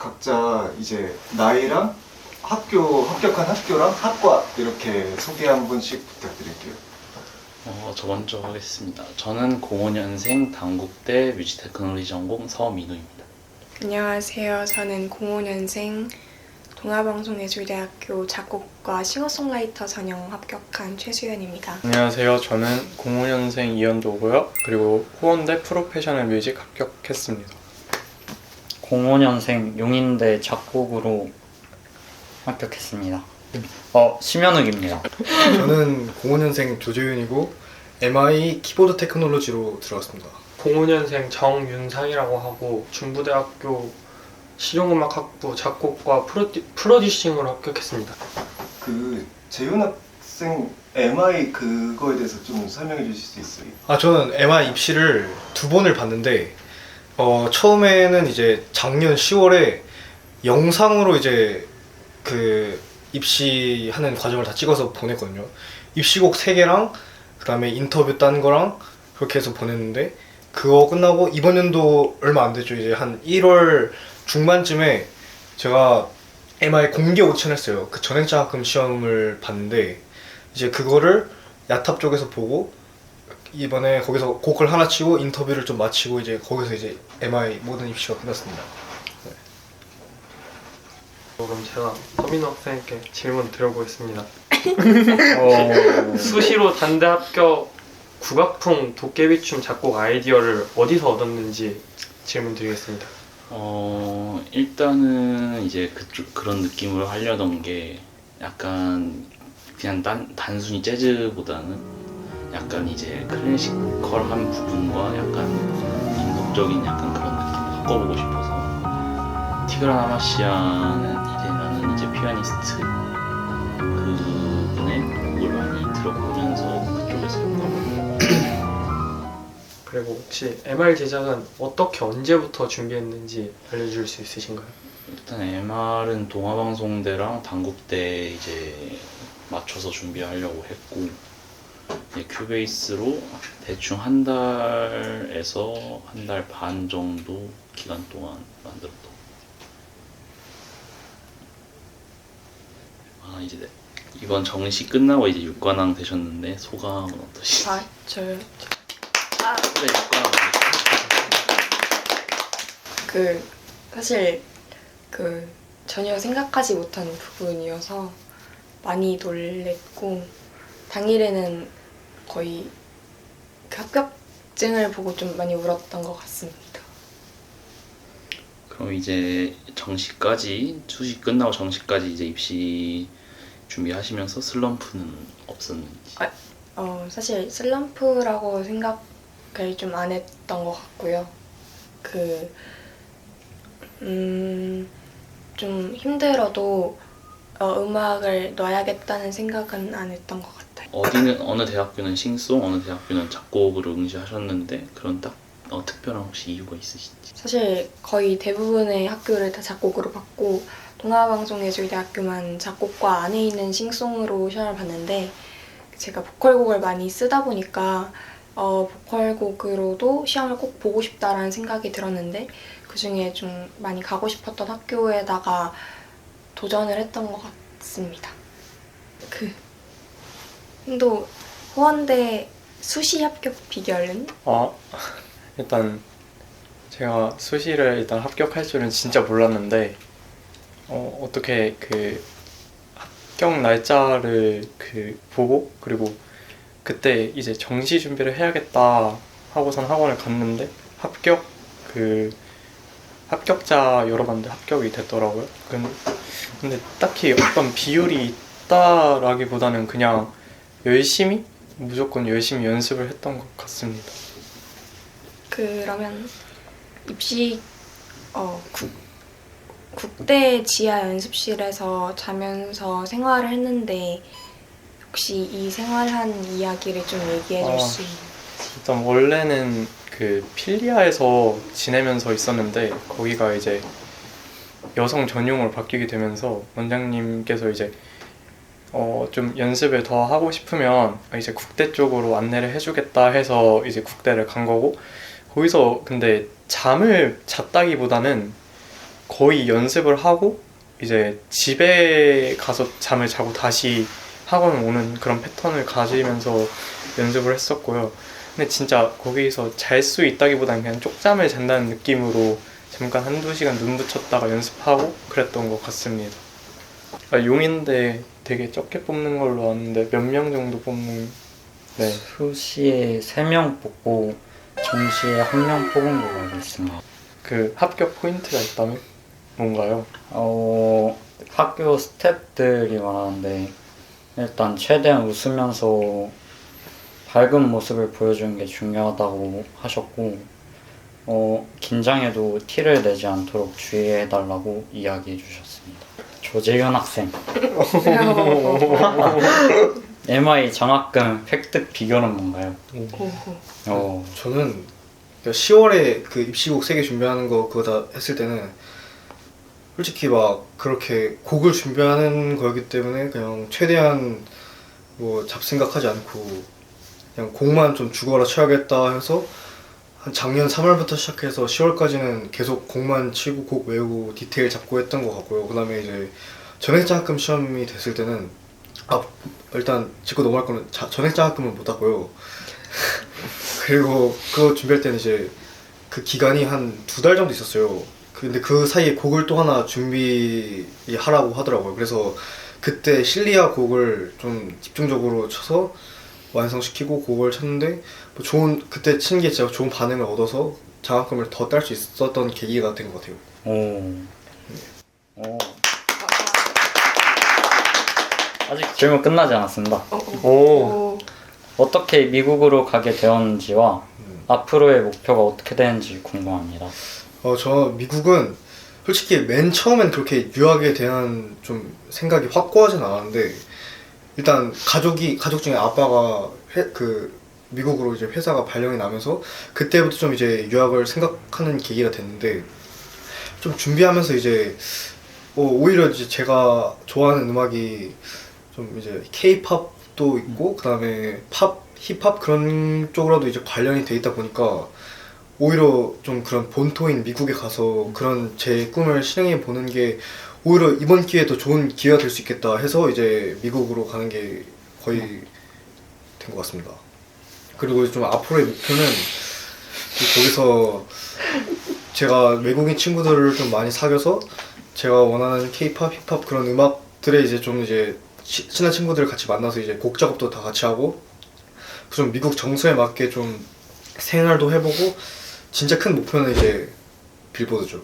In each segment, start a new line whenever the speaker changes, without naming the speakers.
각자 이제 나이랑 합격한 학교랑 학과 이렇게 소개 한 번씩 부탁드릴게요.
저 먼저 하겠습니다. 저는 05년생 당국대 뮤직테크놀로지 전공 서민우입니다.
안녕하세요. 저는 05년생 동아방송예술대학교 작곡과 싱어송라이터 전형 합격한 최수연입니다.
안녕하세요. 저는 05년생 이현도고요. 그리고 호원대 프로페셔널 뮤직 합격했습니다.
05년생 용인대 작곡으로 합격했습니다. 심현욱입니다.
저는 05년생 조재윤이고 MI 키보드 테크놀로지로 들어갔습니다.
05년생 정윤상이라고 하고 중부대학교 실용음악학부 작곡과 프로듀싱으로 합격했습니다.
그 재윤 학생 MI 그거에 대해서 좀 설명해 주실 수 있어요?
저는 MI 입시를 2번을 봤는데 처음에는 이제 작년 10월에 영상으로 이제 그 입시하는 과정을 다 찍어서 보냈거든요. 입시곡 3개랑 그 다음에 인터뷰 딴 거랑 그렇게 해서 보냈는데 그거 끝나고 이번 연도 얼마 안 됐죠. 이제 한 1월 중반쯤에 제가 MI 공개 오디션 했어요. 그 전액장학금 시험을 봤는데 이제 그거를 야탑 쪽에서 보고 이번에 거기서 곡을 하나 치고 인터뷰를 좀 마치고 이제 거기서 이제 MI 모든 입시가 끝났습니다.
그럼 제가 서민우 학생께 질문 드려보겠습니다. 수시로 단대 합격 국악풍 도깨비춤 작곡 아이디어를 어디서 얻었는지 질문 드리겠습니다.
일단은 이제 그런 느낌으로 하려던 게 약간 그냥 단순히 재즈보다는 약간 이제 클래시컬한 부분과 약간 민속적인 약간 그런 느낌을 섞어보고 싶어서 티그란 아마시아는 이제 나는 이제 피아니스트 그분의 곡을 많이 들어보면서 그쪽에서 섞어보고.
그리고 혹시 MR 제작은 어떻게 언제부터 준비했는지 알려줄 수 있으신가요?
일단 MR은 동아방송대랑 당국대 이제 맞춰서 준비하려고 했고 이제 큐베이스로 대충 한 달에서 한 달 반 정도 기간 동안 만들었던. 이제 이번 정시 끝나고 이제 육관왕 되셨는데 소감은 어떠시죠?
저요?
네, 육관왕.
사실 전혀 생각하지 못한 부분이어서 많이 놀랬고 당일에는 거의 그 합격증을 보고 좀 많이 울었던 것 같습니다.
그럼 이제 정시까지 수시 끝나고 정시까지 이제 입시 준비하시면서 슬럼프는 없었는지?
사실 슬럼프라고 생각을 좀 안 했던 것 같고요. 좀 힘들어도 음악을 놔야겠다는 생각은 안 했던 것 같아요.
어느 대학교는 싱송, 어느 대학교는 작곡으로 응시하셨는데 그런 딱 특별한 혹시 이유가 있으신지?
사실 거의 대부분의 학교를 다 작곡으로 봤고 동아방송예술대학교만 작곡과 안에 있는 싱송으로 시험을 봤는데 제가 보컬곡을 많이 쓰다 보니까 보컬곡으로도 시험을 꼭 보고 싶다라는 생각이 들었는데 그중에 좀 많이 가고 싶었던 학교에다가 도전을 했던 것 같습니다. 또 호원대 수시 합격 비결은?
일단 제가 수시를 일단 합격할 줄은 진짜 몰랐는데 어떻게 그 합격 날짜를 보고 그리고 그때 이제 정시 준비를 해야겠다 하고선 학원을 갔는데 합격자 열어봤는데 합격이 됐더라고요. 근데 딱히 어떤 비율이 있다라기보다는 그냥 무조건 열심히 연습을 했던 것 같습니다.
그러면 입시 국대 지하 연습실에서 자면서 생활을 했는데 혹시 이 생활한 이야기를 좀 얘기해 줄 수 있나요?
일단 원래는 그 필리아에서 지내면서 있었는데 거기가 이제 여성 전용으로 바뀌게 되면서 원장님께서 이제 좀 연습을 더 하고 싶으면 이제 국대 쪽으로 안내를 해주겠다 해서 이제 국대를 간 거고 거기서 근데 잠을 잤다기보다는 거의 연습을 하고 이제 집에 가서 잠을 자고 다시 학원 오는 그런 패턴을 가지면서 연습을 했었고요. 근데 진짜 거기서 잘 수 있다기보다는 그냥 쪽잠을 잔다는 느낌으로 잠깐 한두 시간 눈 붙였다가 연습하고 그랬던 것 같습니다. 용인데 되게 적게 뽑는 걸로 아는데 몇 명 정도 뽑는? 네.
수시에 3명 뽑고 정시에 1명 뽑은 걸로 알고 있습니다.
그 합격 포인트가 있다면 뭔가요?
학교 스태프들이 말하는데 일단 최대한 웃으면서 밝은 모습을 보여주는 게 중요하다고 하셨고 긴장해도 티를 내지 않도록 주의해달라고 이야기해 주셨습니다. 조재현 학생 MI 장학금 획득 비결은 뭔가요?
저는 10월에 그 입시곡 3개 준비하는 거 그거 다 했을 때는 솔직히 막 그렇게 곡을 준비하는 거였기 때문에 그냥 최대한 뭐 잡생각하지 않고 그냥 곡만 좀 죽어라 쳐야겠다 해서 한 작년 3월부터 시작해서 10월까지는 계속 곡만 치고 곡 외우고 디테일 잡고 했던 것 같고요. 그 다음에 이제 전액장학금 시험이 됐을 때는 일단 짚고 넘어갈 거는 전액장학금은 못 땄고요. 그리고 그거 준비할 때는 이제 그 기간이 한 2달 정도 있었어요. 근데 그 사이에 곡을 또 하나 준비하라고 하더라고요. 그래서 그때 실리아 곡을 좀 집중적으로 쳐서 완성시키고 곡을 쳤는데 뭐 그때 친 게 제가 좋은 반응을 얻어서 장학금을 더 딸 수 있었던 계기가 된 것 같아요.
아직 질문 끝나지 않았습니다.
오.
어떻게 미국으로 가게 되었는지와 앞으로의 목표가 어떻게 되는지 궁금합니다.
저 미국은 솔직히 맨 처음엔 그렇게 유학에 대한 좀 생각이 확고하진 않았는데 일단 가족 중에 아빠가 미국으로 이제 회사가 발령이 나면서 그때부터 좀 이제 유학을 생각하는 계기가 됐는데 좀 준비하면서 이제 오히려 이제 제가 좋아하는 음악이 좀 이제 K-팝도 있고 그다음에 팝, 힙합 그런 쪽으로도 이제 관련이 돼 있다 보니까 오히려 좀 그런 본토인 미국에 가서 그런 제 꿈을 실행해 보는 게 오히려 이번 기회에 더 좋은 기회가 될 수 있겠다 해서 이제 미국으로 가는 게 거의 된 것 같습니다. 그리고 좀 앞으로의 목표는 거기서 제가 외국인 친구들을 좀 많이 사귀어서 제가 원하는 K-팝, 힙합 그런 음악들에 이제 좀 이제 친한 친구들 같이 만나서 이제 곡 작업도 다 같이 하고 좀 미국 정서에 맞게 좀 생활도 해보고 진짜 큰 목표는 이제 빌보드죠.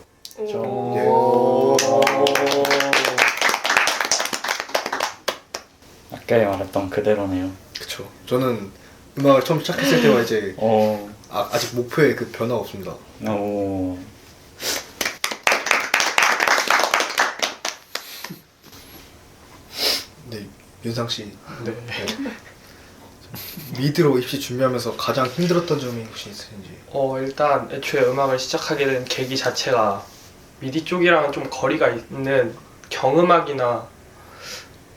아까 말했던 그대로네요.
그쵸. 저는 음악을 처음 시작했을 때와 이제
오.
아직 목표에 그 변화가 없습니다.
오.
네, 윤상 씨.
네.
미드로 입시 준비하면서 가장 힘들었던 점이 혹시 있으신지?
일단 애초에 음악을 시작하게 된 계기 자체가 미디 쪽이랑은 좀 거리가 있는 경음악이나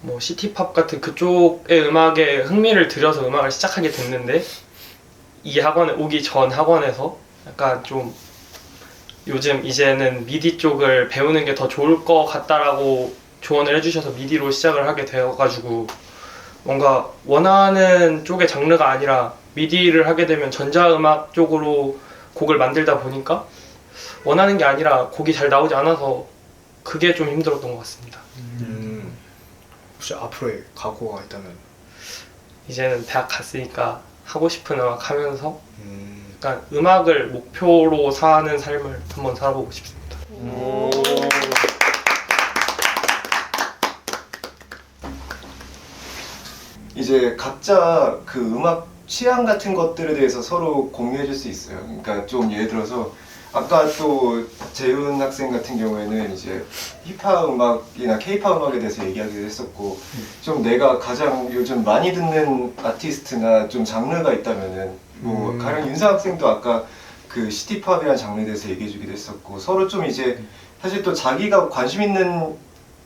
뭐 시티팝 같은 그쪽의 음악에 흥미를 들여서 음악을 시작하게 됐는데 이 학원에 오기 전 학원에서 약간 좀 요즘 이제는 미디 쪽을 배우는 게 더 좋을 것 같다라고 조언을 해주셔서 미디로 시작을 하게 되어가지고 뭔가 원하는 쪽의 장르가 아니라 미디를 하게 되면 전자음악 쪽으로 곡을 만들다 보니까 원하는 게 아니라 곡이 잘 나오지 않아서 그게 좀 힘들었던 것 같습니다.
혹시 앞으로의 각오가 있다면?
이제는 대학 갔으니까 하고 싶은 음악 하면서 약간 음악을 목표로 사는 삶을 한번 살아보고 싶습니다.
이제 각자 그 음악 취향 같은 것들에 대해서 서로 공유해 줄 수 있어요. 그러니까 좀 예를 들어서 아까 또 재훈 학생 같은 경우에는 이제 힙합 음악이나 케이팝 음악에 대해서 얘기하기도 했었고 좀 내가 가장 요즘 많이 듣는 아티스트나 좀 장르가 있다면은 뭐 가령 윤상 학생도 아까 그 시티팝이라는 장르에 대해서 얘기해 주기도 했었고 서로 좀 이제 사실 또 자기가 관심 있는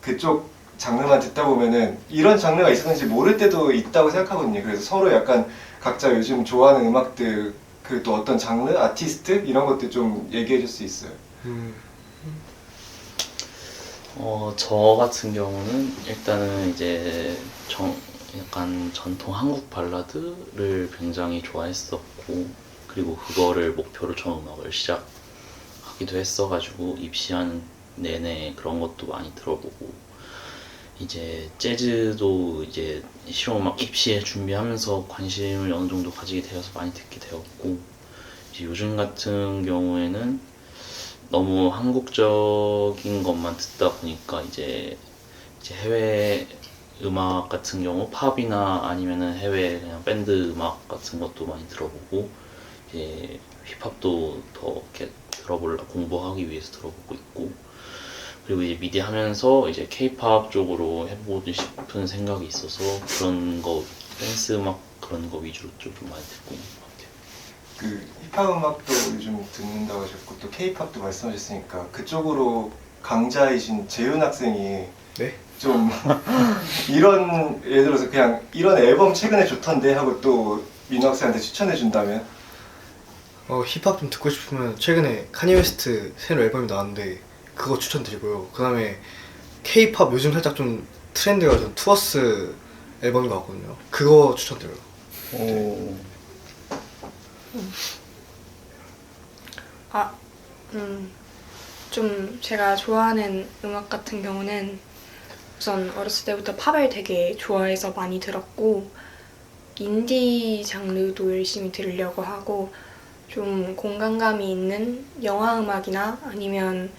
그쪽 장르만 듣다 보면은 이런 장르가 있었는지 모를 때도 있다고 생각하거든요. 그래서 서로 약간 각자 요즘 좋아하는 음악들 그 또 어떤 장르, 아티스트 이런 것들 좀 얘기해 줄 수 있어요.
저 같은 경우는 일단은 이제 약간 전통 한국 발라드를 굉장히 좋아했었고, 그리고 그거를 목표로 처음 음악을 시작하기도 했어가지고 입시하는 내내 그런 것도 많이 들어보고, 이제 재즈도 이제 실용음악 입시에 준비하면서 관심을 어느 정도 가지게 되어서 많이 듣게 되었고, 이제 요즘 같은 경우에는 너무 한국적인 것만 듣다 보니까 이제 해외 음악 같은 경우 팝이나 아니면은 해외 그냥 밴드 음악 같은 것도 많이 들어보고, 이제 힙합도 더 이렇게 공부하기 위해서 들어보고 있고, 그리고 이제 미디 하면서 이제 케이팝 쪽으로 해보고 싶은 생각이 있어서 그런 거, 댄스 음악 그런 거 위주로 좀 많이 듣고 있는 것 같아요.
그 힙합 음악도 요즘 듣는다고 하셨고 또 케이팝도 말씀하셨으니까 그쪽으로 강자이신 재윤 학생이
네?
좀 이런, 예를 들어서 그냥 이런 앨범 최근에 좋던데 하고 또 민호 학생한테 추천해 준다면?
힙합 좀 듣고 싶으면 최근에 카니 웨스트 새로 앨범이 나왔는데 그거 추천드리고요. 그 다음에 K-팝 요즘 살짝 좀 트렌드가 좀 투어스 앨범이 나왔거든요. 그거 추천드려요.
오.
좀 제가 좋아하는 음악 같은 경우는 우선 어렸을 때부터 팝을 되게 좋아해서 많이 들었고, 인디 장르도 열심히 들으려고 하고, 좀 공간감이 있는 영화 음악이나 아니면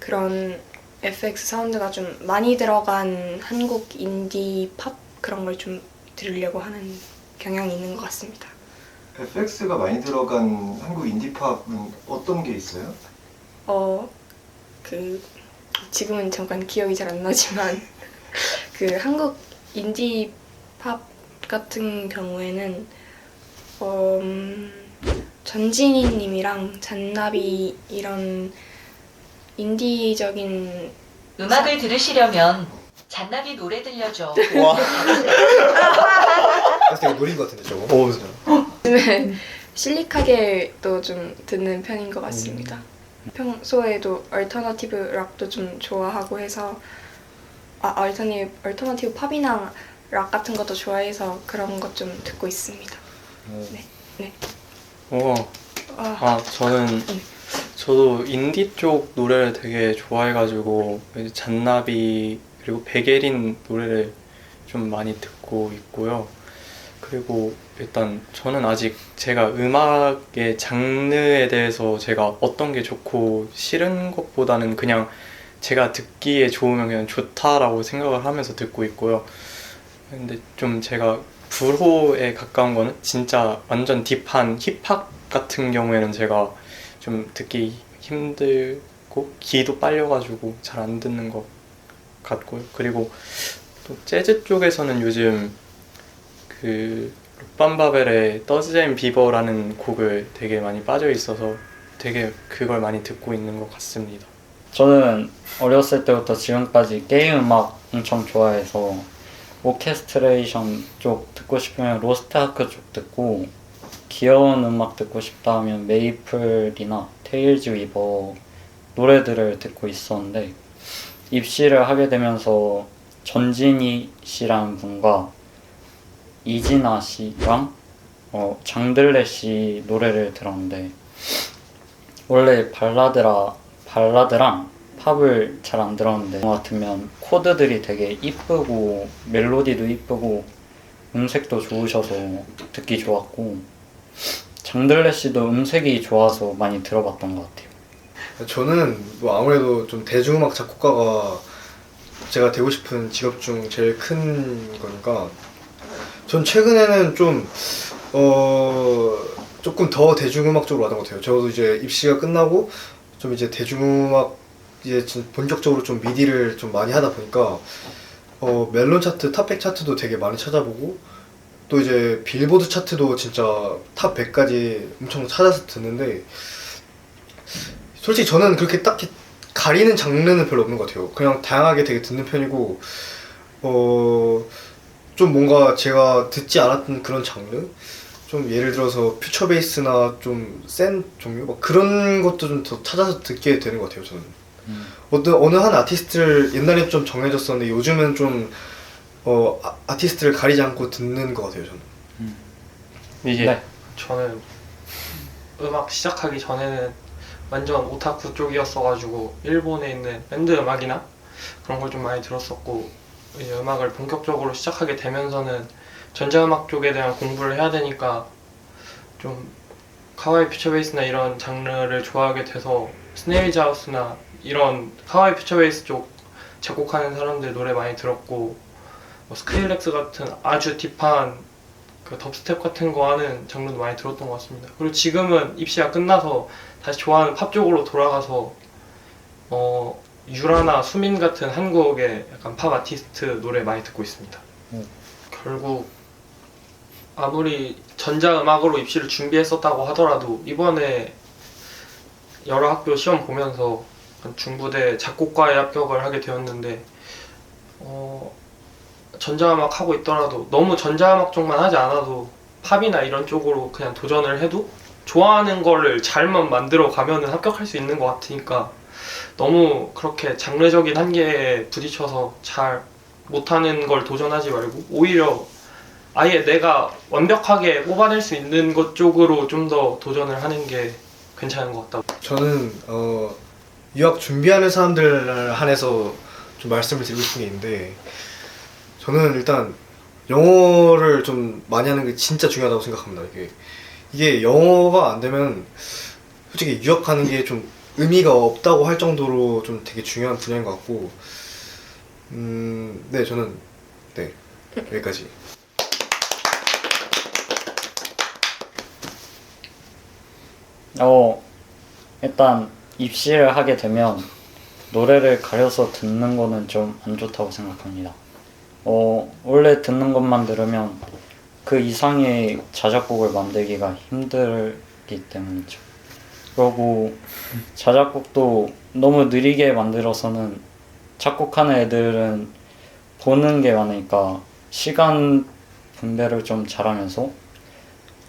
그런 FX 사운드가 좀 많이 들어간 한국 인디 팝 그런 걸 좀 들으려고 하는 경향이 있는 것 같습니다.
FX가 많이 들어간 한국 인디팝은 어떤 게 있어요?
지금은 잠깐 기억이 잘 안 나지만 그 한국 인디 팝 같은 경우에는 전진희 님이랑 잔나비 이런 인디적인
음악을 들으시려면 잔나비 노래 들려줘.
와. 되게 노린 것 같은데 저거.
요즘에 실리카겔도 좀 듣는 편인 것 같습니다. 평소에도 얼터너티브 락도 좀 좋아하고 해서 얼터너티브 팝이나 락 같은 것도 좋아해서 그런 것 좀 듣고 있습니다. 네.
저도 인디 쪽 노래를 되게 좋아해가지고 잔나비 그리고 백예린 노래를 좀 많이 듣고 있고요. 그리고 일단 저는 아직 제가 음악의 장르에 대해서 제가 어떤 게 좋고 싫은 것보다는 그냥 제가 듣기에 좋으면 그냥 좋다라고 생각을 하면서 듣고 있고요. 근데 좀 제가 불호에 가까운 거는 진짜 완전 딥한 힙합 같은 경우에는 제가 좀 듣기 힘들고 귀도 빨려가지고 잘 안 듣는 것 같고요. 그리고 또 재즈 쪽에서는 요즘 그 룩반바벨의 더즈 앤 비버라는 곡을 되게 많이 빠져 있어서 되게 그걸 많이 듣고 있는 것 같습니다.
저는 어렸을 때부터 지금까지 게임 음악 엄청 좋아해서 오케스트레이션 쪽 듣고 싶으면 로스트아크 쪽 듣고, 귀여운 음악 듣고 싶다 하면 메이플이나 테일즈 위버 노래들을 듣고 있었는데, 입시를 하게 되면서 전진희 씨라는 분과 이진아 씨랑 장들레 씨 노래를 들었는데, 원래 발라드랑 팝을 잘 안 들었는데 영화 들으면 코드들이 되게 이쁘고 멜로디도 이쁘고 음색도 좋으셔서 듣기 좋았고, 장들레 씨도 음색이 좋아서 많이 들어봤던 것 같아요.
저는 뭐 아무래도 좀 대중음악 작곡가가 제가 되고 싶은 직업 중 제일 큰 거니까, 전 최근에는 좀 조금 더 대중음악 쪽으로 가는 것 같아요. 저도 이제 입시가 끝나고 좀 이제 대중음악 이제 본격적으로 좀 미디를 좀 많이 하다 보니까 멜론 차트, 탑100 차트도 되게 많이 찾아보고, 또 이제 빌보드 차트도 진짜 탑 100까지 엄청 찾아서 듣는데, 솔직히 저는 그렇게 딱히 가리는 장르는 별로 없는 것 같아요. 그냥 다양하게 되게 듣는 편이고, 좀 뭔가 제가 듣지 않았던 그런 장르? 좀 예를 들어서 퓨처 베이스나 좀 센 종류? 막 그런 것도 좀 더 찾아서 듣게 되는 것 같아요, 저는. 어느 한 아티스트를 옛날엔 좀 정해졌었는데 요즘은 좀 아티스트를 가리지 않고 듣는 것 같아요, 저는.
이게
네.
저는 음악 시작하기 전에는 완전 오타쿠 쪽이었어가지고 일본에 있는 밴드 음악이나 그런 걸 좀 많이 들었었고, 이제 음악을 본격적으로 시작하게 되면서는 전자음악 쪽에 대한 공부를 해야 되니까 좀 카와이 퓨처베이스나 이런 장르를 좋아하게 돼서 스네일즈 하우스나 이런 카와이 퓨처베이스 쪽 작곡하는 사람들 노래 많이 들었고, 뭐 스크릴렉스 같은 아주 딥한 그 덥스텝 같은 거 하는 장르도 많이 들었던 것 같습니다. 그리고 지금은 입시가 끝나서 다시 좋아하는 팝 쪽으로 돌아가서 유라나 수민 같은 한국의 약간 팝 아티스트 노래 많이 듣고 있습니다. 결국 아무리 전자음악으로 입시를 준비했었다고 하더라도 이번에 여러 학교 시험 보면서 중부대 작곡과에 합격을 하게 되었는데, 전자음악 하고 있더라도 너무 전자음악 쪽만 하지 않아도 팝이나 이런 쪽으로 그냥 도전을 해도 좋아하는 거를 잘만 만들어 가면은 합격할 수 있는 것 같으니까, 너무 그렇게 장르적인 한계에 부딪혀서 잘 못하는 걸 도전하지 말고 오히려 아예 내가 완벽하게 뽑아낼 수 있는 것 쪽으로 좀 더 도전을 하는 게 괜찮은 것 같다고.
저는 유학 준비하는 사람들 한해서 좀 말씀을 드리고 싶은 게 있는데, 저는 일단 영어를 좀 많이 하는 게 진짜 중요하다고 생각합니다. 이게 영어가 안 되면 솔직히 유학하는 게 좀 의미가 없다고 할 정도로 좀 되게 중요한 분야인 것 같고, 네, 저는 네, 여기까지.
일단 입시를 하게 되면 노래를 가려서 듣는 거는 좀 안 좋다고 생각합니다. 원래 듣는 것만 들으면 그 이상의 자작곡을 만들기가 힘들기 때문이죠. 그리고 자작곡도 너무 느리게 만들어서는 작곡하는 애들은 보는 게 많으니까 시간 분배를 좀 잘하면서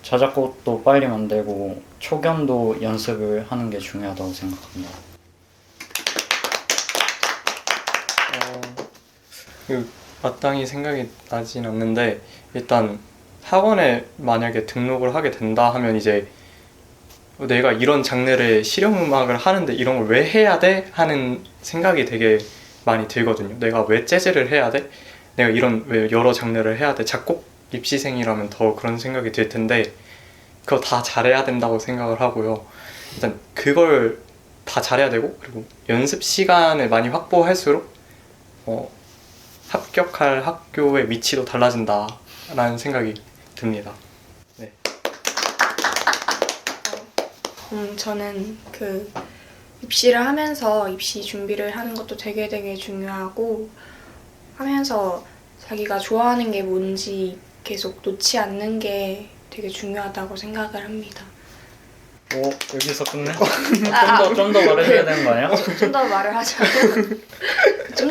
자작곡도 빨리 만들고 초견도 연습을 하는 게 중요하다고 생각합니다.
마땅히 생각이 나진 않는데, 일단 학원에 만약에 등록을 하게 된다 하면 이제 내가 이런 장르의 실용음악을 하는데 이런 걸 왜 해야 돼? 하는 생각이 되게 많이 들거든요. 내가 왜 재즈를 해야 돼? 내가 왜 여러 장르를 해야 돼? 작곡 입시생이라면 더 그런 생각이 들 텐데, 그거 다 잘해야 된다고 생각을 하고요. 일단 그걸 다 잘해야 되고, 그리고 연습 시간을 많이 확보할수록 합격할 학교의 위치도 달라진다라는 생각이 듭니다. 네.
저는 그 입시를 하면서 입시 준비를 하는 것도 되게 중요하고, 하면서 자기가 좋아하는 게 뭔지 계속 놓지 않는 게 되게 중요하다고 생각을 합니다.
여기서 끝내? 좀 더 말해줘야 되는 거 아니야?
좀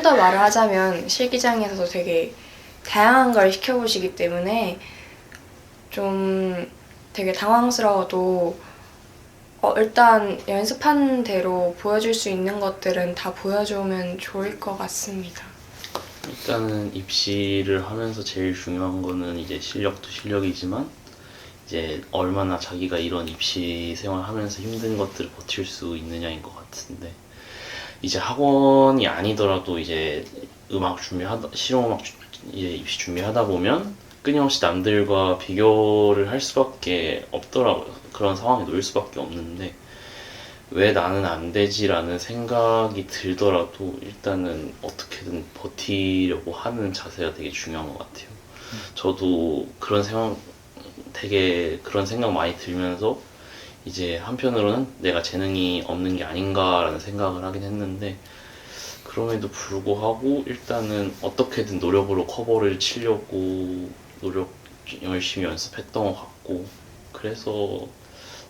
더 말을 하자면 실기장에서도 되게 다양한 걸 시켜보시기 때문에 좀 되게 당황스러워도 일단 연습한 대로 보여줄 수 있는 것들은 다 보여주면 좋을 것 같습니다.
일단은 입시를 하면서 제일 중요한 거는 이제 실력도 실력이지만 이제 얼마나 자기가 이런 입시 생활하면서 힘든 것들을 버틸 수 있느냐인 것 같은데, 이제 학원이 아니더라도 이제 실용음악 이제 입시 준비하다 보면 끊임없이 남들과 비교를 할 수밖에 없더라고요. 그런 상황에 놓일 수밖에 없는데, 왜 나는 안 되지라는 생각이 들더라도 일단은 어떻게든 버티려고 하는 자세가 되게 중요한 것 같아요. 저도 그런 생각 많이 들면서 이제 한편으로는 내가 재능이 없는 게 아닌가라는 생각을 하긴 했는데, 그럼에도 불구하고 일단은 어떻게든 노력으로 커버를 치려고 열심히 연습했던 것 같고, 그래서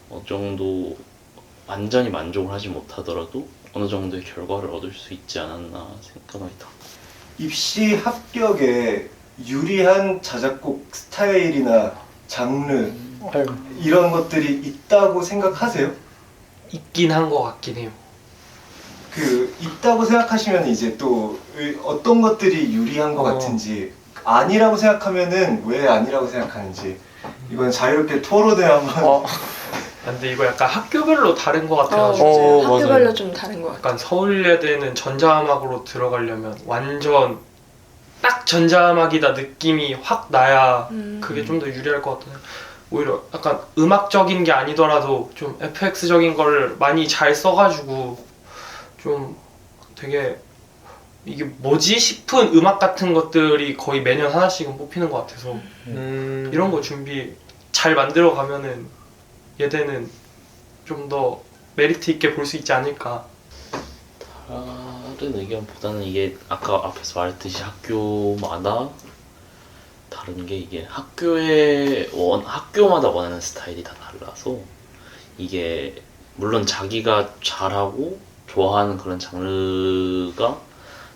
어느 정도 완전히 만족을 하지 못하더라도 어느 정도의 결과를 얻을 수 있지 않았나 생각합니다.
입시 합격에 유리한 자작곡 스타일이나 장르 이런 것들이 있다고 생각하세요?
있긴 한 것 같긴 해요.
그 있다고 생각하시면 이제 또 어떤 것들이 유리한 것 같은지, 아니라고 생각하면은 왜 아니라고 생각하는지, 이건 자유롭게 토론을 한번.
근데 이거 약간 학교별로 다른 것 같아가지고
학교별로
맞아요.
좀 다른 것 같아요.
약간 서울예대는 전자음악으로 들어가려면 완전 딱 전자음악이다 느낌이 확 나야 그게 좀 더 유리할 것 같아요. 오히려 약간 음악적인 게 아니더라도 좀 FX적인 걸 많이 잘 써가지고 좀 되게 이게 뭐지 싶은 음악 같은 것들이 거의 매년 하나씩은 뽑히는 것 같아서 이런 거 준비 잘 만들어 가면은 예대는 좀 더 메리트 있게 볼 수 있지 않을까.
다른 의견보다는 이게 아까 앞에서 말했듯이 학교마다 다른 게, 이게 학교마다 원하는 스타일이 다 달라서, 이게 물론 자기가 잘하고 좋아하는 그런 장르가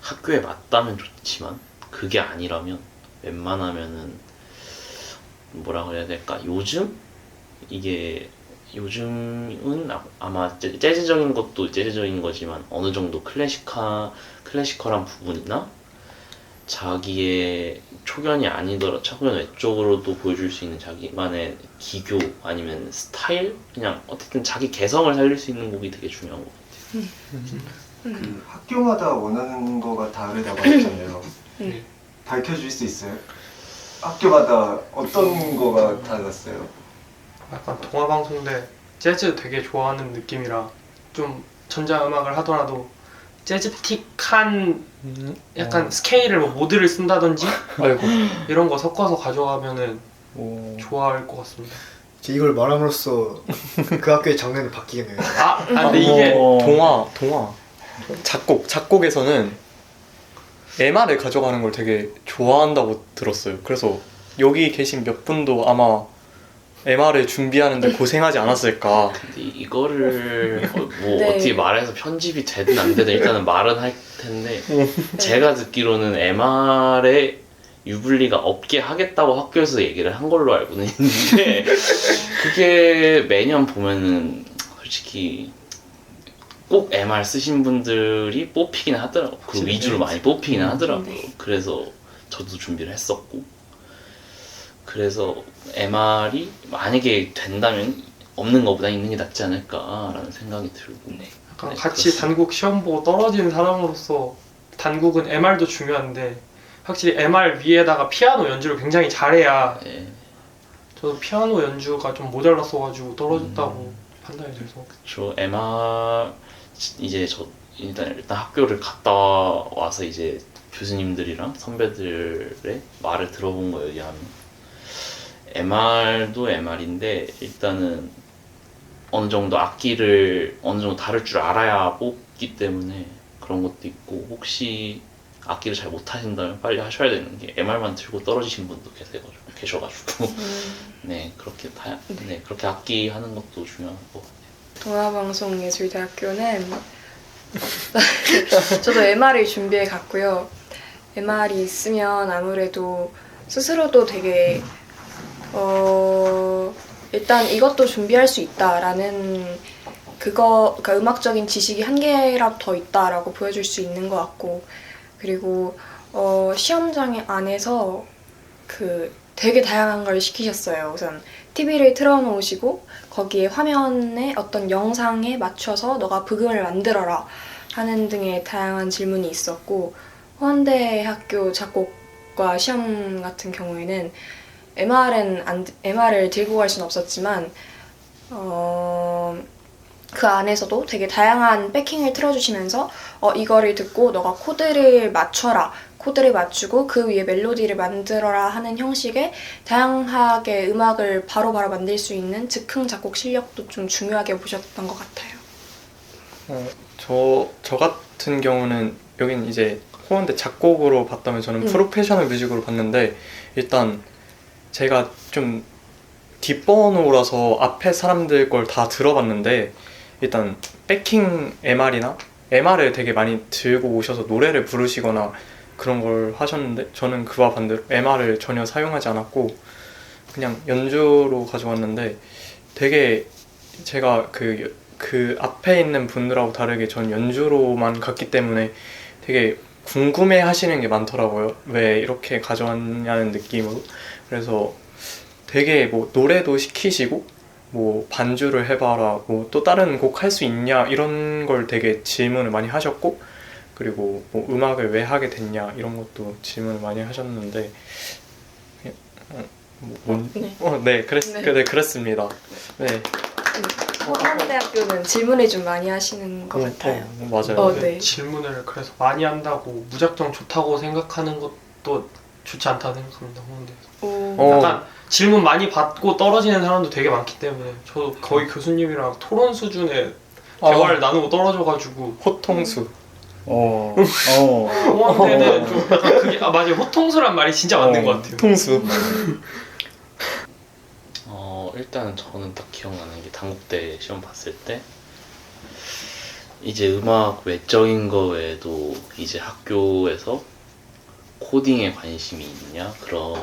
학교에 맞다면 좋지만, 그게 아니라면 웬만하면은 뭐라 그래야 될까, 요즘은 아마 재즈적인 것도 재즈적인 거지만 어느 정도 클래시컬한 부분이나 자기의 초견이 아니더라도 초견 외적으로도 보여줄 수 있는 자기만의 기교 아니면 스타일, 그냥 어쨌든 자기 개성을 살릴 수 있는 곡이 되게 중요한 것 같아요.
그 학교마다 원하는 거가 다르다고 하셨잖아요. 밝혀줄 수 있어요? 학교마다 어떤 거가 달랐어요?
약간 동화방송대 재즈 되게 좋아하는 느낌이라 좀 전자음악을 하더라도 재즈틱한 약간 스케일을 뭐 모드를 쓴다든지
아이고.
이런 거 섞어서 가져가면은
오.
좋아할 것 같습니다.
이걸 말함으로써 그 학교의 장르는 바뀌겠네요.
근데 이게
동화. 작곡에서는 MR을 가져가는 걸 되게 좋아한다고 들었어요. 그래서 여기 계신 몇 분도 아마 MR을 준비하는데 고생하지 않았을까.
근데 이거를
네.
어떻게 말해서 편집이 되든 안 되든 일단은 말은 할 텐데, 제가 듣기로는 MR에 유불리가 없게 하겠다고 학교에서 얘기를 한 걸로 알고는 있는데, 그게 매년 보면은 솔직히 꼭 MR 쓰신 분들이 뽑히긴 하더라고요. 그 위주로 많이 뽑히긴 하더라고요. 그래서 저도 준비를 했었고, 그래서 MR이 만약에 된다면 없는 것보다 있는 게 낫지 않을까라는 생각이 들고,
약간
네,
같이
그렇습니다.
단국 시험 보고 떨어지는 사람으로서 단국은 MR도 중요한데 확실히 MR 위에다가 피아노 연주를 굉장히 잘해야,
네.
저도 피아노 연주가 좀 모자랐어가지고 떨어졌다고 판단이 돼서.
저 MR 이제 저 일단 학교를 갔다 와서 이제 교수님들이랑 선배들의 말을 들어본 거에 의하면 MR도 MR인데 일단은 어느 정도 악기를 어느 정도 다룰 줄 알아야 뽑기 때문에 그런 것도 있고, 혹시 악기를 잘 못하신다면 빨리 하셔야 되는 게, MR만 들고 떨어지신 분도 계셔가지고 네, 그렇게 그렇게 악기 하는 것도 중요한 것 같아요.
동아방송예술대학교는 저도 MR을 준비해 갔고요. MR이 있으면 아무래도 스스로도 되게 일단 이것도 준비할 수 있다라는 그러니까 음악적인 지식이 한 개라도 더 있다라고 보여줄 수 있는 것 같고, 그리고 시험장 안에서 그 되게 다양한 걸 시키셨어요. 우선 TV를 틀어놓으시고 거기에 화면에 어떤 영상에 맞춰서 너가 부금을 만들어라 하는 등의 다양한 질문이 있었고, 호원대 학교 작곡과 시험 같은 경우에는 MR을 들고 갈 수는 없었지만 그 안에서도 되게 다양한 백킹을 틀어주시면서 이거를 듣고 너가 코드를 맞춰라, 코드를 맞추고 그 위에 멜로디를 만들어라 하는 형식의 다양하게 음악을 바로바로 만들 수 있는 즉흥 작곡 실력도 좀 중요하게 보셨던 것 같아요.
저 같은 경우는 여긴 이제 호원대 작곡으로 봤다면 저는 프로페셔널 뮤직으로 봤는데, 일단 제가 좀 뒷번호라서 앞에 사람들 걸 다 들어봤는데, 일단 백킹 MR이나 MR을 되게 많이 들고 오셔서 노래를 부르시거나 그런 걸 하셨는데, 저는 그와 반대로 MR을 전혀 사용하지 않았고 그냥 연주로 가져왔는데, 되게 제가 그 그 앞에 있는 분들하고 다르게 전 연주로만 갔기 때문에 되게 궁금해 하시는 게 많더라고요. 왜 이렇게 가져왔냐는 느낌으로. 그래서 되게 뭐 노래도 시키시고 뭐 반주를 해봐라, 뭐 또 다른 곡 할 수 있냐 이런 걸 되게 질문을 많이 하셨고, 그리고 뭐 음악을 왜 하게 됐냐 이런 것도 질문을 많이 하셨는데
네.
그랬습니다. 네.
한국대학교는 질문을 좀 많이 하시는 것 같아요.
맞아요.
네.
질문을 그래서 많이 한다고 무작정 좋다고 생각하는 것도 좋지 않다고 생각합니다. 홍대에서. 약간 질문 많이 받고 떨어지는 사람도 되게 많기 때문에 저도 거의 교수님이랑 토론 수준의 대화를 나누고 떨어져가지고
호통수.
홍대는 좀 약간 그게 맞아요. 호통수란 말이 진짜 맞는 것 같아요.
호통수.
일단 저는 딱 기억나는 게 단국대 시험 봤을 때 이제 음악 외적인 거 외에도 이제 학교에서 코딩에 관심이 있냐 그런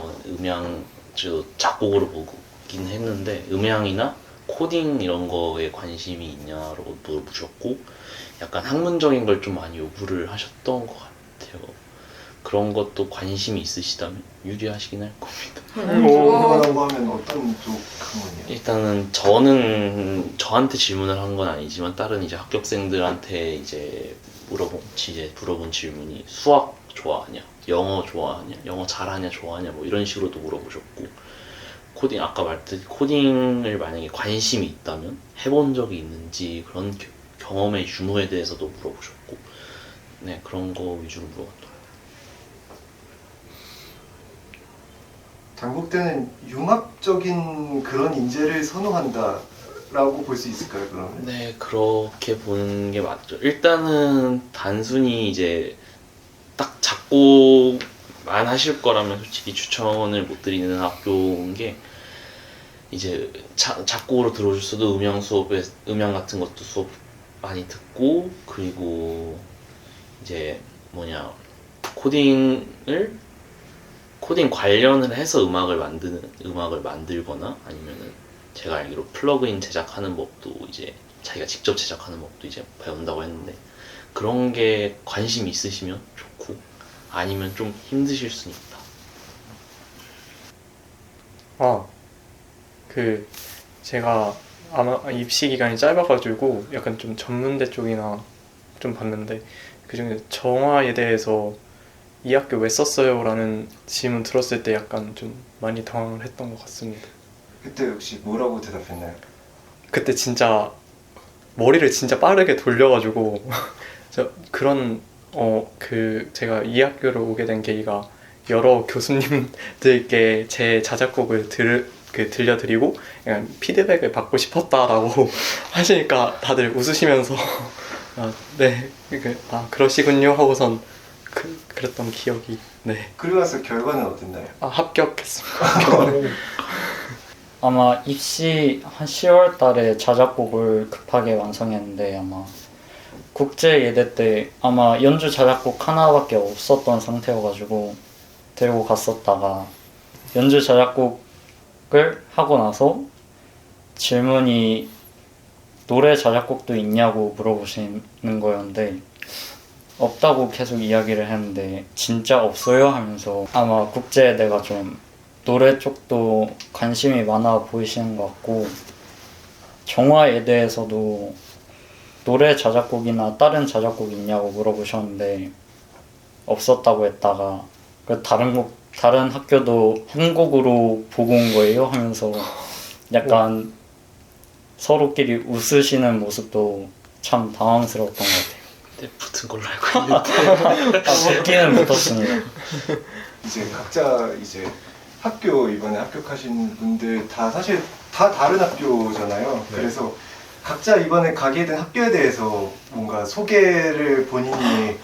작곡으로 보긴 했는데 음향이나 코딩 이런 거에 관심이 있냐라고 물어보셨고 약간 학문적인 걸 좀 많이 요구를 하셨던 것 같아요. 그런 것도 관심이 있으시다면 유리하시긴 할 겁니다.
궁금하다고 하면 어떤 쪽 학문이요?
일단은 저한테 질문을 한 건 아니지만 다른 이제 합격생들한테 이제 물어본 질문이 수학 좋아하냐, 영어 좋아하냐, 영어 잘하냐 좋아하냐 뭐 이런 식으로도 물어보셨고 코딩 아까 말했듯이 코딩을 만약에 관심이 있다면 해본 적이 있는지 그런 경험의 유무에 대해서도 물어보셨고 네 그런 거 위주로 물어봤더라고요.
단국대는 융합적인 그런 인재를 선호한다라고 볼 수 있을까요, 그러면?
네, 그렇게 보는 게 맞죠. 일단은 단순히 이제 딱 작곡만 하실 거라면 솔직히 추천을 못 드리는 학교인 게 이제 작곡으로 들어오셨어도 음향 같은 것도 수업 많이 듣고 그리고 이제 코딩 관련을 해서 음악을 만들거나 아니면은 제가 알기로 플러그인 제작하는 법도 이제 자기가 직접 제작하는 법도 이제 배운다고 했는데 그런 게 관심 있으시면 좋고 아니면 좀 힘드실 수는 있다.
제가 아마 입시 기간이 짧아가지고 약간 좀 전문대 쪽이나 좀 봤는데 그중에 정화에 대해서 이 학교 왜 썼어요? 라는 질문 들었을 때 약간 좀 많이 당황을 했던 것 같습니다.
그때 혹시 뭐라고 대답했나요?
그때 진짜 머리를 진짜 빠르게 돌려가지고 제가 이 학교를 오게 된 계기가 여러 교수님들께 제 자작곡을 들려드리고 약간 피드백을 받고 싶었다라고 하시니까 다들 웃으시면서 그러시군요 하고선 그랬던 기억이. 네.
그리고 나서 결과는 어땠나요?
합격했습니다.
아마 입시 한 10월 달에 자작곡을 급하게 완성했는데 아마 국제예대 때 아마 연주 자작곡 하나밖에 없었던 상태여가지고 들고 갔었다가 연주 자작곡을 하고 나서 질문이 노래 자작곡도 있냐고 물어보시는 거였는데 없다고 계속 이야기를 했는데 진짜 없어요 하면서 아마 국제예대가 좀 노래 쪽도 관심이 많아 보이시는 것 같고 정화예대에서도 노래 자작곡이나 다른 자작곡 있냐고 물어보셨는데 없었다고 했다가 다른 학교도 한 곡으로 보고 온 거예요 하면서 약간 서로끼리 웃으시는 모습도 참 당황스러웠던 것 같아요.
네, 붙은 걸로 알고 있는데
붙기는 붙었습니다.
이제 각자 이제 이번에 합격하신 분들 다 사실 다 다른 학교잖아요.
네.
그래서 각자 이번에 가게 된 학교에 대해서 뭔가 소개를 본인이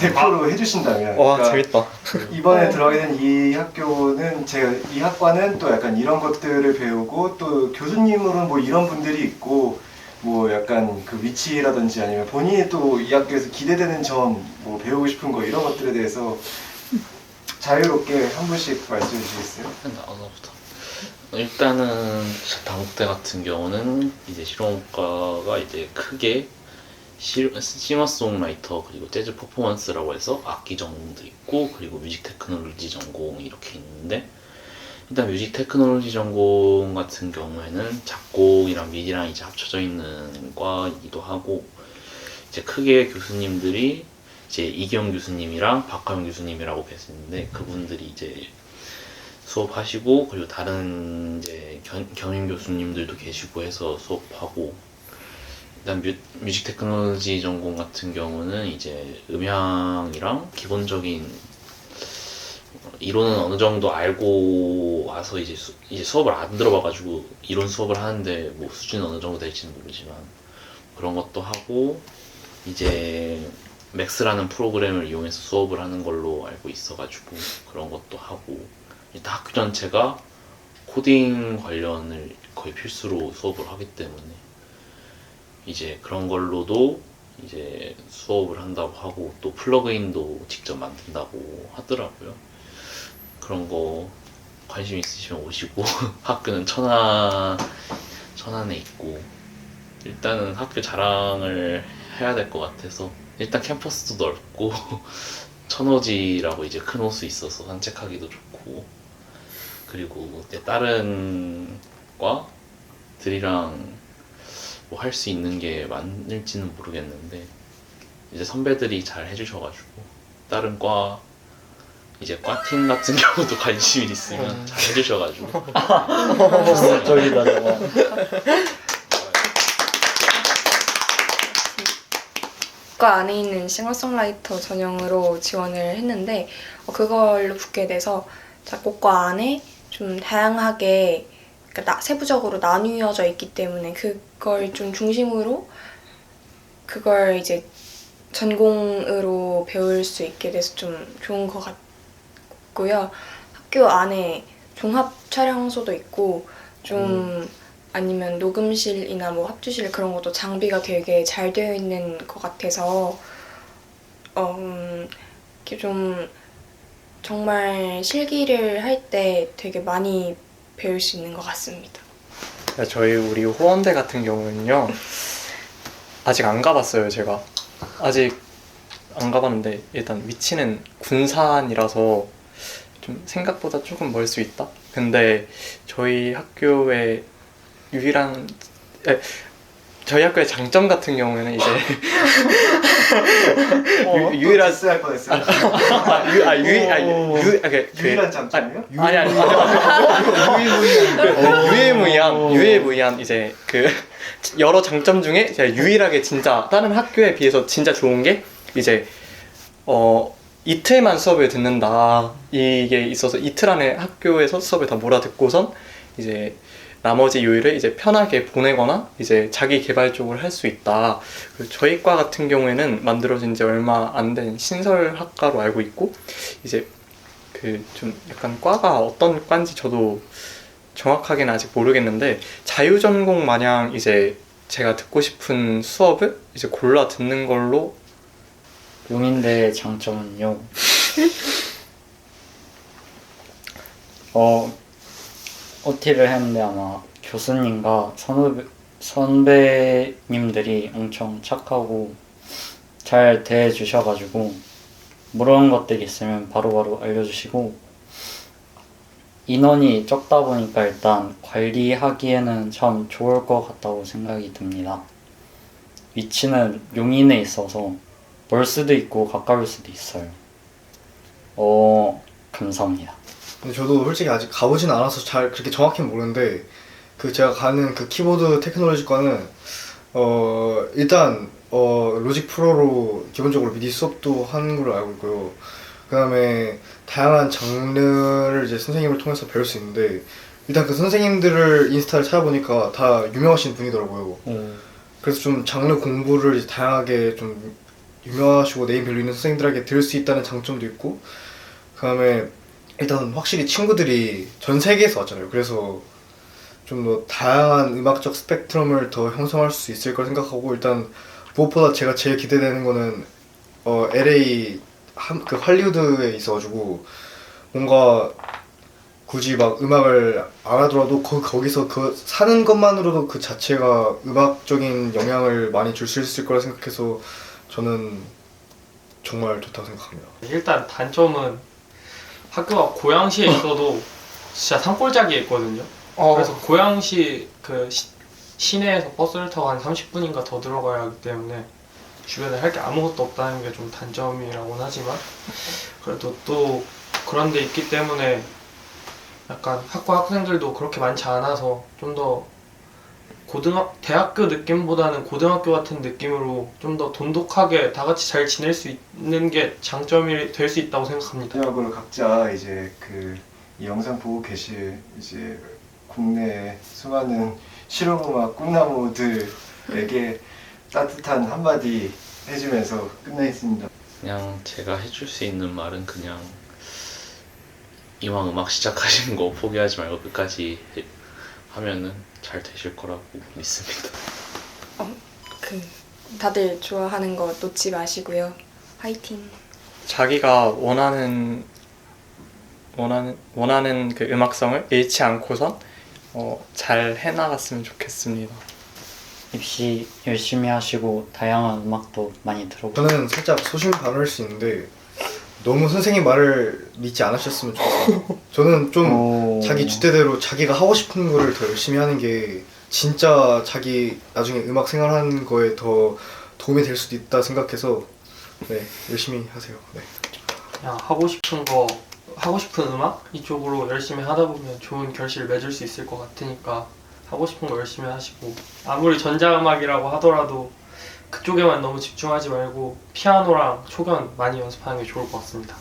대표로 해주신다면
와, 재밌다.
이번에 들어가게 된 이 학교는 제가 이 학과는 또 약간 이런 것들을 배우고 또 교수님으로는 뭐 이런 분들이 있고 뭐 약간 그 위치라든지 아니면 본인이 또 이 학교에서 기대되는 점, 뭐 배우고 싶은 거 이런 것들에 대해서 자유롭게 한 분씩 말씀해 주시겠어요?
나눠부터 일단은 단국대 같은 경우는 이제 실용음악과가 이제 크게 싱어송라이터 그리고 재즈 퍼포먼스라고 해서 악기 전공도 있고 그리고 뮤직 테크놀로지 전공 이렇게 있는데 일단 뮤직 테크놀로지 전공 같은 경우에는 작곡이랑 미디랑 이제 합쳐져 있는 과이기도 하고 이제 크게 교수님들이 이제 이기영 교수님이랑 박하영 교수님이라고 계시는데 그분들이 이제 수업하시고 그리고 다른 이제 겸임 교수님들도 계시고 해서 수업하고 일단 뮤직 테크놀로지 전공 같은 경우는 이제 음향이랑 기본적인 이론은 어느 정도 알고 와서 이제 수업을 안 들어봐가지고 이론 수업을 하는데 뭐 수준이 어느 정도 될지는 모르지만 그런 것도 하고 이제 맥스라는 프로그램을 이용해서 수업을 하는 걸로 알고 있어가지고 그런 것도 하고 일단 학교 전체가 코딩 관련을 거의 필수로 수업을 하기 때문에 이제 그런 걸로도 이제 수업을 한다고 하고 또 플러그인도 직접 만든다고 하더라고요. 그런 거 관심 있으시면 오시고 학교는 천안에 있고 일단은 학교 자랑을 해야 될 것 같아서 일단 캠퍼스도 넓고 천호지라고 이제 큰 호수 있어서 산책하기도 좋고 그리고 이제 다른 과들이랑 뭐 할 수 있는 게 많을지는 모르겠는데 이제 선배들이 잘 해주셔가지고 다른 과 이제 과팀 같은 경우도 관심이 있으면 잘 해주셔가지고
저기다 저거.
과 안에 있는 싱어송라이터 전형으로 지원을 했는데 그걸로 붙게 돼서 작곡과 안에 좀 다양하게 그러니까 세부적으로 나뉘어져 있기 때문에 그걸 좀 중심으로 그걸 이제 전공으로 배울 수 있게 돼서 좀 좋은 것 같고요. 학교 안에 종합 촬영소도 있고 좀 아니면 녹음실이나 뭐 합주실 그런 것도 장비가 되게 잘 되어 있는 것 같아서 이렇게 좀 정말 실기를 할 때 되게 많이 배울 수 있는 것 같습니다.
우리 호원대 같은 경우는요 아직 안 가봤어요. 제가 아직 안 가봤는데 일단 위치는 군산이라서 좀 생각보다 조금 멀 수 있다. 근데 저희 학교의 장점 같은 경우에는 이제 유일한
할 뻔했어요. 유일한 장점이요?
유일무이한 이제 그 여러 장점 중에 제가 유일하게 진짜 다른 학교에 비해서 진짜 좋은 게 이제 이틀만 수업을 듣는다 이게 있어서 이틀 안에 학교에서 수업을 다 몰아듣고선 이제 나머지 요일을 이제 편하게 보내거나 이제 자기 개발적으로 할 수 있다. 그리고 저희 과 같은 경우에는 만들어진 지 얼마 안 된 신설학과로 알고 있고 이제 그 좀 약간 과가 어떤 과인지 저도 정확하게는 아직 모르겠는데 자유전공 마냥 이제 제가 듣고 싶은 수업을 이제 골라 듣는 걸로.
용인대의 장점은요. OT를 했는데 아마 교수님과 선배님들이 엄청 착하고 잘 대해주셔가지고 모르는 것들이 있으면 바로바로 알려주시고 인원이 적다 보니까 일단 관리하기에는 참 좋을 것 같다고 생각이 듭니다. 위치는 용인에 있어서 멀 수도 있고 가까울 수도 있어요. 감사합니다.
근데 저도 솔직히 아직 가보진 않아서 잘 그렇게 정확히는 모르는데 그 제가 가는 그 키보드 테크놀로지과는 일단 로직 프로로 기본적으로 미디 수업도 하는 걸로 알고 있고요. 그 다음에 다양한 장르를 이제 선생님을 통해서 배울 수 있는데 일단 그 선생님들을 인스타를 찾아보니까 다 유명하신 분이더라고요. 그래서 좀 장르 공부를 이제 다양하게 좀 유명하시고 네임밸류 있는 선생님들에게 들을 수 있다는 장점도 있고 그 다음에 일단 확실히 친구들이 전 세계에서 왔잖아요. 그래서 좀 더 다양한 음악적 스펙트럼을 더 형성할 수 있을 걸 생각하고 일단 무엇보다 제가 제일 기대되는 거는 LA 그 할리우드에 있어가지고 뭔가 굳이 막 음악을 안 하더라도 거기서 그 사는 것만으로도 그 자체가 음악적인 영향을 많이 줄 수 있을 거라 생각해서 저는 정말 좋다고 생각합니다.
일단 단점은 학교가 고양시에 있어도 진짜 산골짜기에 있거든요. 그래서 고양시 그 시내에서 버스를 타고 한 30분인가 더 들어가야 하기 때문에 주변에 할 게 아무것도 없다는 게 좀 단점이라고는 하지만 그래도 또 그런 데 있기 때문에 약간 학과 학생들도 그렇게 많지 않아서 좀 더 대학교 느낌보다는 고등학교 같은 느낌으로 좀 더 돈독하게 다 같이 잘 지낼 수 있는 게 장점이 될 수 있다고 생각합니다.
마지막으로 각자 이제 이 영상 보고 계실 이제 국내 수많은 실용음악 꿈나무들에게 따뜻한 한마디 해주면서 끝내겠습니다.
그냥 제가 해줄 수 있는 말은 그냥 이왕 음악 시작하시는 거 포기하지 말고 끝까지 하면은 잘 되실 거라고 믿습니다.
다들 좋아하는 거 놓지 마시고요. 화이팅!
자기가 원하는 그 음악성을 잃지 않고선 잘 해나갔으면 좋겠습니다.
입시 열심히 하시고 다양한 음악도 많이 들어보세요.
저는 살짝 소신발언할 수 있는데 너무 선생님 말을 믿지 않으셨으면 좋겠어요. 저는 좀 자기 주대대로 자기가 하고 싶은 거를 더 열심히 하는 게 진짜 자기 나중에 음악 생활하는 거에 더 도움이 될 수도 있다 생각해서 네, 열심히 하세요. 네.
그냥 하고 싶은 음악 이쪽으로 열심히 하다 보면 좋은 결실을 맺을 수 있을 것 같으니까 하고 싶은 거 열심히 하시고 아무리 전자음악이라고 하더라도 그쪽에만 너무 집중하지 말고 피아노랑 초견 많이 연습하는 게 좋을 것 같습니다.